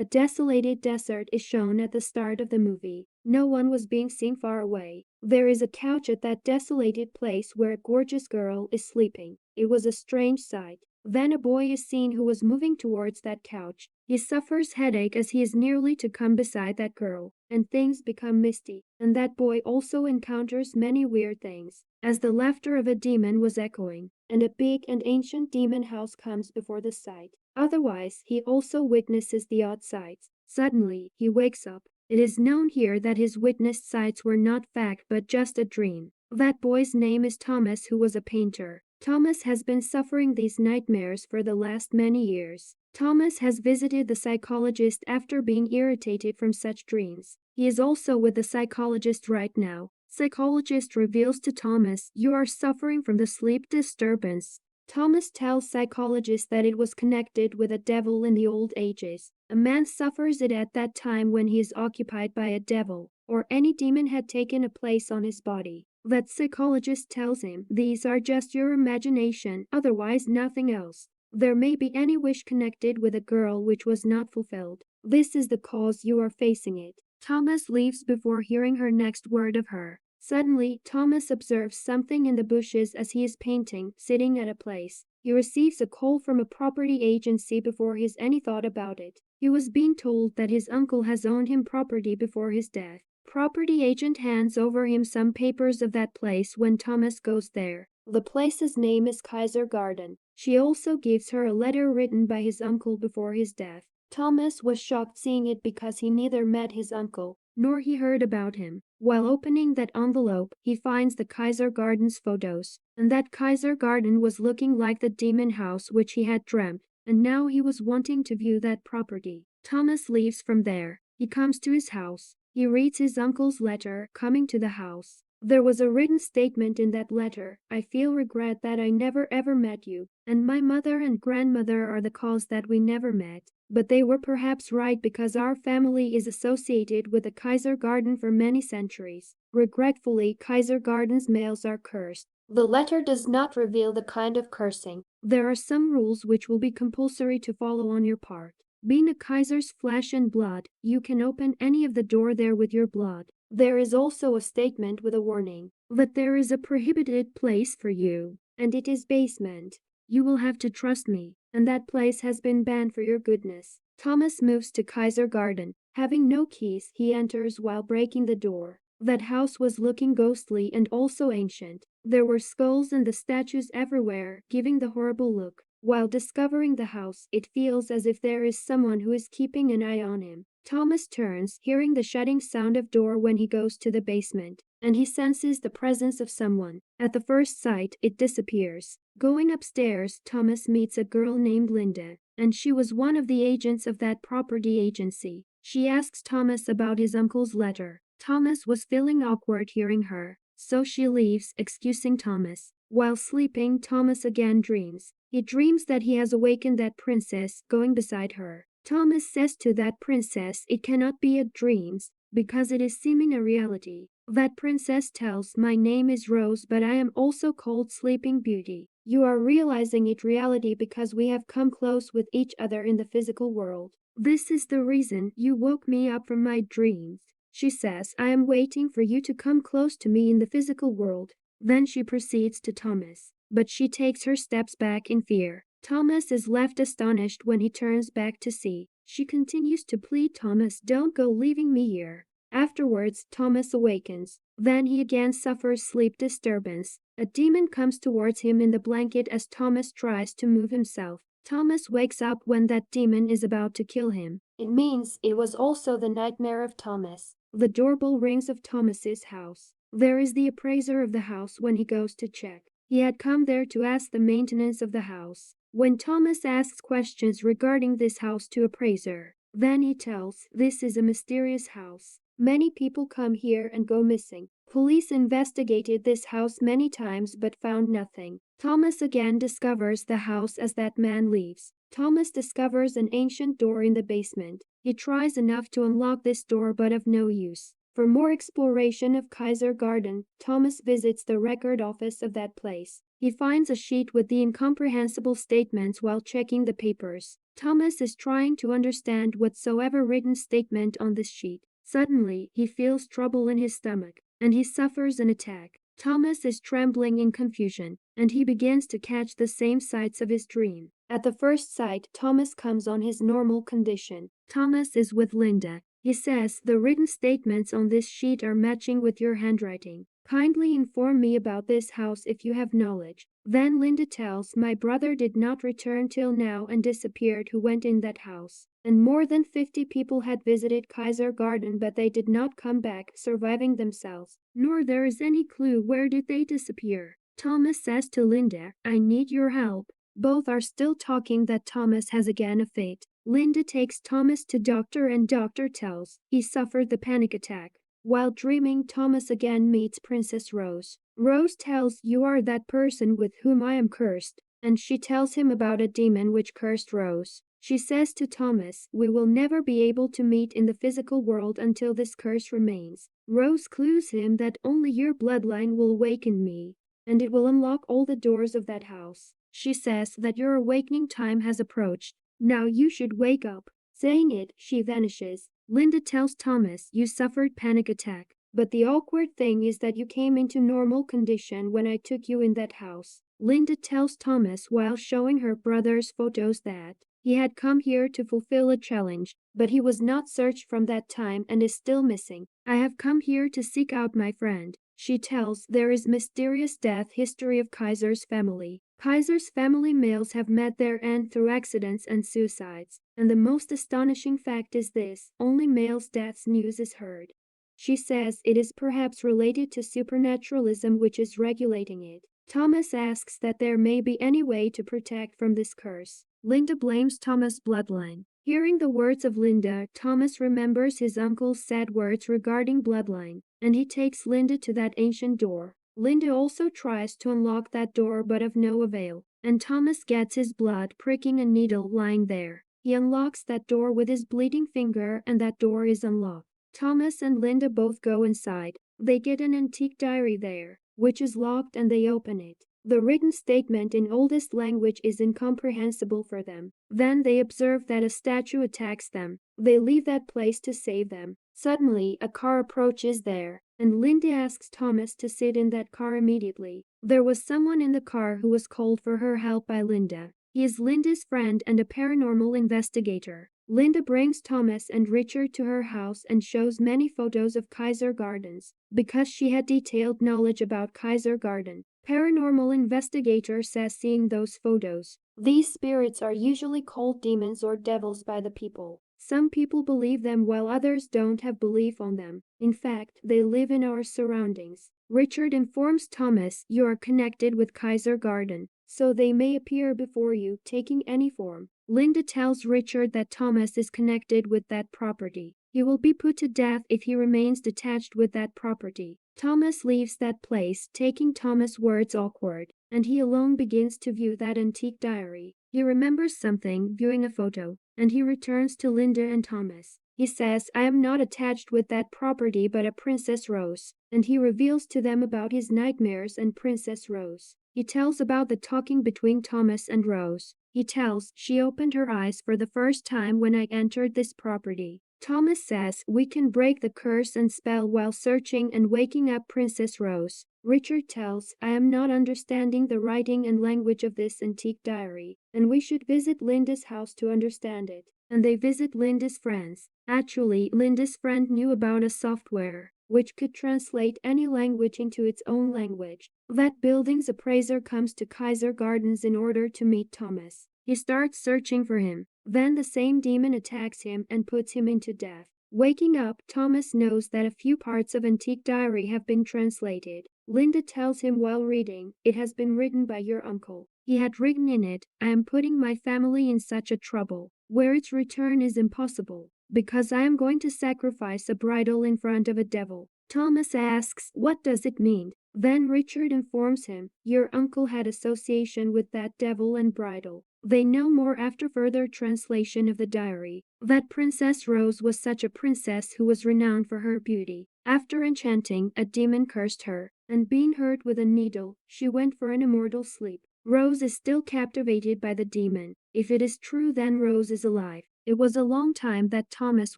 desolated desert is shown at the start of the movie. No one was being seen far away. There is a couch at that desolated place where a gorgeous girl is sleeping. It was a strange sight. Then a boy is seen who was moving towards that couch. He suffers headache as he is nearly to come beside that girl, and things become misty. And that boy also encounters many weird things, as the laughter of a demon was echoing, and a big and ancient demon house comes before the sight. Otherwise, he also witnesses the odd sights. Suddenly, he wakes up. It is known here that his witnessed sights were not fact but just a dream. That boy's name is Thomas, who was a painter. Thomas has been suffering these nightmares for the last many years. Thomas has visited the psychologist after being irritated from such dreams. He is also with the psychologist right now. Psychologist reveals to Thomas, "You are suffering from the sleep disturbance." Thomas tells psychologist that it was connected with a devil in the old ages. A man suffers it at that time when he is occupied by a devil, or any demon had taken a place on his body. That psychologist tells him, "These are just your imagination, otherwise nothing else. There may be any wish connected with a girl which was not fulfilled. This is the cause you are facing it." Thomas leaves before hearing her next word of her. Suddenly, Thomas observes something in the bushes as he is painting, sitting at a place. He receives a call from a property agency before he has any thought about it. He was being told that his uncle has owned him property before his death. Property agent hands over him some papers of that place when Thomas goes there. The place's name is Kaiser Garden. She also gives her a letter written by his uncle before his death. Thomas was shocked seeing it because he neither met his uncle, nor he heard about him. While opening that envelope, he finds the Kaiser Garden's photos, and that Kaiser Garden was looking like the demon house which he had dreamt, and now he was wanting to view that property. Thomas leaves from there. He comes to his house. He reads his uncle's letter coming to the house. There was a written statement in that letter, "I feel regret that I never ever met you, and my mother and grandmother are the cause that we never met. But they were perhaps right because our family is associated with the Kaiser Garden for many centuries. Regretfully, Kaiser Garden's males are cursed." The letter does not reveal the kind of cursing. There are some rules which will be compulsory to follow on your part. Being a Kaiser's flesh and blood, you can open any of the door there with your blood. There is also a statement with a warning that there is a prohibited place for you, and it is basement. You will have to trust me, and that place has been banned for your goodness. Thomas moves to Kaiser Garden. Having no keys, he enters while breaking the door. That house was looking ghostly and also ancient. There were skulls and the statues everywhere, giving the horrible look. While discovering the house, it feels as if there is someone who is keeping an eye on him. Thomas turns, hearing the shutting sound of door when he goes to the basement, and he senses the presence of someone. At the first sight, it disappears. Going upstairs, Thomas meets a girl named Linda, and she was one of the agents of that property agency. She asks Thomas about his uncle's letter. Thomas was feeling awkward hearing her, so she leaves, excusing Thomas. While sleeping, Thomas again dreams. He dreams that he has awakened that princess, going beside her. Thomas says to that princess it cannot be a dream, because it is seeming a reality. That princess tells, "My name is Rose, but I am also called Sleeping Beauty. You are realizing it reality because we have come close with each other in the physical world. This is the reason you woke me up from my dreams." She says, "I am waiting for you to come close to me in the physical world." Then she proceeds to Thomas, but she takes her steps back in fear. Thomas is left astonished when he turns back to see. She continues to plead, "Thomas, don't go, leaving me here." Afterwards, Thomas awakens. Then he again suffers sleep disturbance. A demon comes towards him in the blanket as Thomas tries to move himself. Thomas wakes up when that demon is about to kill him. It means it was also the nightmare of Thomas. The doorbell rings of Thomas's house. There is the appraiser of the house when he goes to check. He had come there to ask the maintenance of the house. When Thomas asks questions regarding this house to appraiser, then he tells, "This is a mysterious house. Many people come here and go missing. Police investigated this house many times but found nothing." Thomas again discovers the house as that man leaves. Thomas discovers an ancient door in the basement. He tries enough to unlock this door but of no use. For more exploration of Kaiser Garden, Thomas visits the record office of that place. He finds a sheet with the incomprehensible statements while checking the papers. Thomas is trying to understand whatsoever written statement on this sheet. Suddenly, he feels trouble in his stomach, and he suffers an attack. Thomas is trembling in confusion, and he begins to catch the same sights of his dream. At the first sight, Thomas comes on his normal condition. Thomas is with Linda. He says, "The written statements on this sheet are matching with your handwriting. Kindly inform me about this house if you have knowledge." Then Linda tells, "My brother did not return till now and disappeared who went in that house. And more than 50 people had visited Kaiser Garden but they did not come back surviving themselves. Nor there is any clue where did they disappear." Thomas says to Linda, "I need your help." Both are still talking that Thomas has again a fit. Linda takes Thomas to doctor and doctor tells he suffered the panic attack. While dreaming, Thomas again meets Princess Rose. Rose tells, "You are that person with whom I am cursed," and she tells him about a demon which cursed Rose. She says to Thomas, "We will never be able to meet in the physical world until this curse remains." Rose clues him that only your bloodline will awaken me, and it will unlock all the doors of that house. She says that your awakening time has approached. Now you should wake up. Saying it, she vanishes. Linda tells Thomas, "You suffered panic attack, but the awkward thing is that you came into normal condition when I took you in that house." Linda tells Thomas while showing her brother's photos that he had come here to fulfill a challenge, but he was not searched from that time and is still missing. "I have come here to seek out my friend." She tells, "There is mysterious death history of Kaiser's family. Kaiser's family males have met their end through accidents and suicides, and the most astonishing fact is this, only males' deaths news is heard." She says it is perhaps related to supernaturalism which is regulating it. Thomas asks that there may be any way to protect from this curse. Linda blames Thomas' bloodline. Hearing the words of Linda, Thomas remembers his uncle's sad words regarding bloodline, and he takes Linda to that ancient door. Linda also tries to unlock that door but of no avail, and Thomas gets his blood pricking a needle lying there. He unlocks that door with his bleeding finger and that door is unlocked. Thomas and Linda both go inside. They get an antique diary there, which is locked, and they open it. The written statement in oldest language is incomprehensible for them. Then they observe that a statue attacks them. They leave that place to save them. Suddenly, a car approaches there, and Linda asks Thomas to sit in that car immediately. There was someone in the car who was called for her help by Linda. He is Linda's friend and a paranormal investigator. Linda brings Thomas and Richard to her house and shows many photos of Kaiser Gardens. Because she had detailed knowledge about Kaiser Garden, paranormal investigator says seeing those photos, these spirits are usually called demons or devils by the people. Some people believe them while others don't have belief on them. In fact, they live in our surroundings. Richard informs Thomas, "You are connected with Kaiser Garden, so they may appear before you, taking any form." Linda tells Richard that Thomas is connected with that property. He will be put to death if he remains detached with that property. Thomas leaves that place, taking Thomas' words awkward, and he alone begins to view that antique diary. He remembers something, viewing a photo, and he returns to Linda and Thomas. He says, "I am not attached with that property but a Princess Rose," and he reveals to them about his nightmares and Princess Rose. He tells about the talking between Thomas and Rose. He tells, "She opened her eyes for the first time when I entered this property." Thomas says, "We can break the curse and spell while searching and waking up Princess Rose." Richard tells, "I am not understanding the writing and language of this antique diary, and we should visit Linda's house to understand it." And they visit Linda's friends. Actually, Linda's friend knew about a software which could translate any language into its own language. That building's appraiser comes to Kaiser Gardens in order to meet Thomas. He starts searching for him. Then the same demon attacks him and puts him into death. Waking up, Thomas knows that a few parts of Antique Diary have been translated. Linda tells him while reading, "It has been written by your uncle. He had written in it, 'I am putting my family in such a trouble, where its return is impossible, because I am going to sacrifice a bridal in front of a devil.'" Thomas asks, "What does it mean?" Then Richard informs him, "Your uncle had association with that devil and bridal." They know more after further translation of the diary, that Princess Rose was such a princess who was renowned for her beauty. After enchanting, a demon cursed her. and being hurt with a needle, she went for an immortal sleep. Rose is still captivated by the demon. If it is true, then Rose is alive. It was a long time that Thomas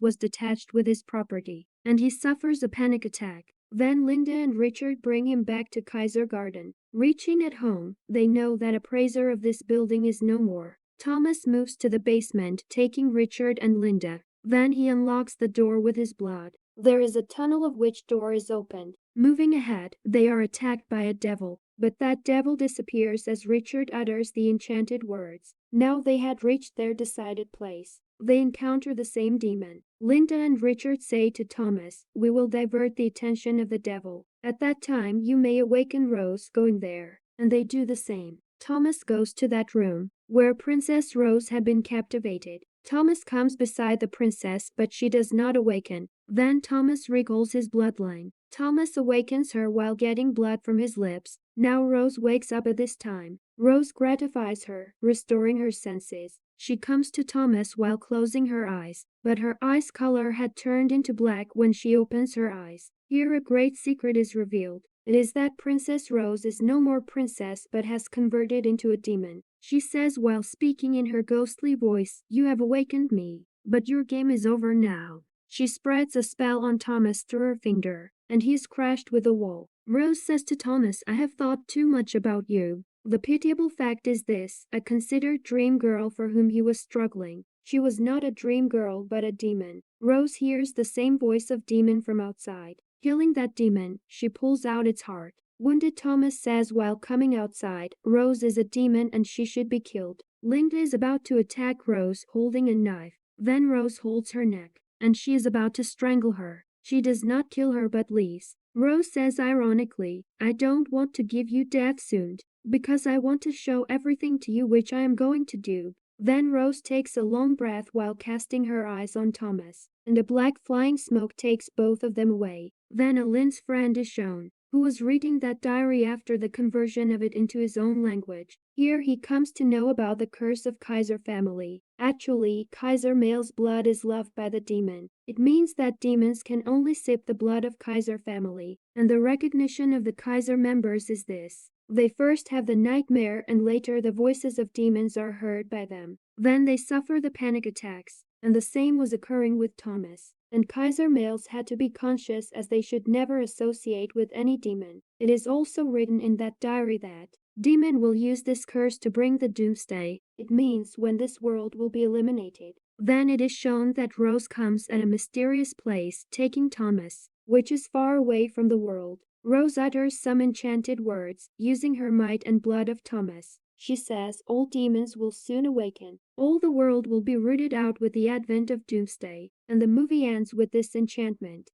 was detached with his property, and he suffers a panic attack. Then Linda and Richard bring him back to Kaiser Garden. Reaching at home, they know that appraiser of this building is no more. Thomas moves to the basement, taking Richard and Linda. Then he unlocks the door with his blood. There is a tunnel of which door is opened. Moving ahead, they are attacked by a devil, but that devil disappears as Richard utters the enchanted words. Now they had reached their decided place. They encounter the same demon. Linda and Richard say to Thomas, "We will divert the attention of the devil. At that time you may awaken Rose going there." And they do the same. Thomas goes to that room, where Princess Rose had been captivated. Thomas comes beside the princess, but she does not awaken. Then Thomas recalls his bloodline. Thomas awakens her while getting blood from his lips. Now Rose wakes up at this time. Rose gratifies her, restoring her senses. She comes to Thomas while closing her eyes, but her eyes' color had turned into black when she opens her eyes. Here a great secret is revealed. It is that Princess Rose is no more princess but has converted into a demon. She says while speaking in her ghostly voice, "You have awakened me, but your game is over now." She spreads a spell on Thomas through her finger, and he is crashed with the wall. Rose says to Thomas, "I have thought too much about you." The pitiable fact is this: a considered dream girl for whom he was struggling. She was not a dream girl but a demon. Rose hears the same voice of demon from outside. Killing that demon, she pulls out its heart. Wounded Thomas says while coming outside, "Rose is a demon and she should be killed." Linda is about to attack Rose holding a knife. Then Rose holds her neck, and she is about to strangle her. She does not kill her but leaves. Rose says ironically, "I don't want to give you death soon, because I want to show everything to you which I am going to do." Then Rose takes a long breath while casting her eyes on Thomas, and a black flying smoke takes both of them away. Then Alin's friend is shown, who was reading that diary after the conversion of it into his own language. Here he comes to know about the curse of Kaiser family. Actually, Kaiser male's blood is loved by the demon. It means that demons can only sip the blood of Kaiser family, and the recognition of the Kaiser members is this: they first have the nightmare and later the voices of demons are heard by them. Then they suffer the panic attacks, and the same was occurring with Thomas. And Kaiser males had to be conscious as they should never associate with any demon. It is also written in that diary that demon will use this curse to bring the doomsday. It means when this world will be eliminated. Then it is shown that Rose comes at a mysterious place, taking Thomas, which is far away from the world. Rose utters some enchanted words, using her might and blood of Thomas. She says all demons will soon awaken. All the world will be rooted out with the advent of doomsday. And the movie ends with this enchantment.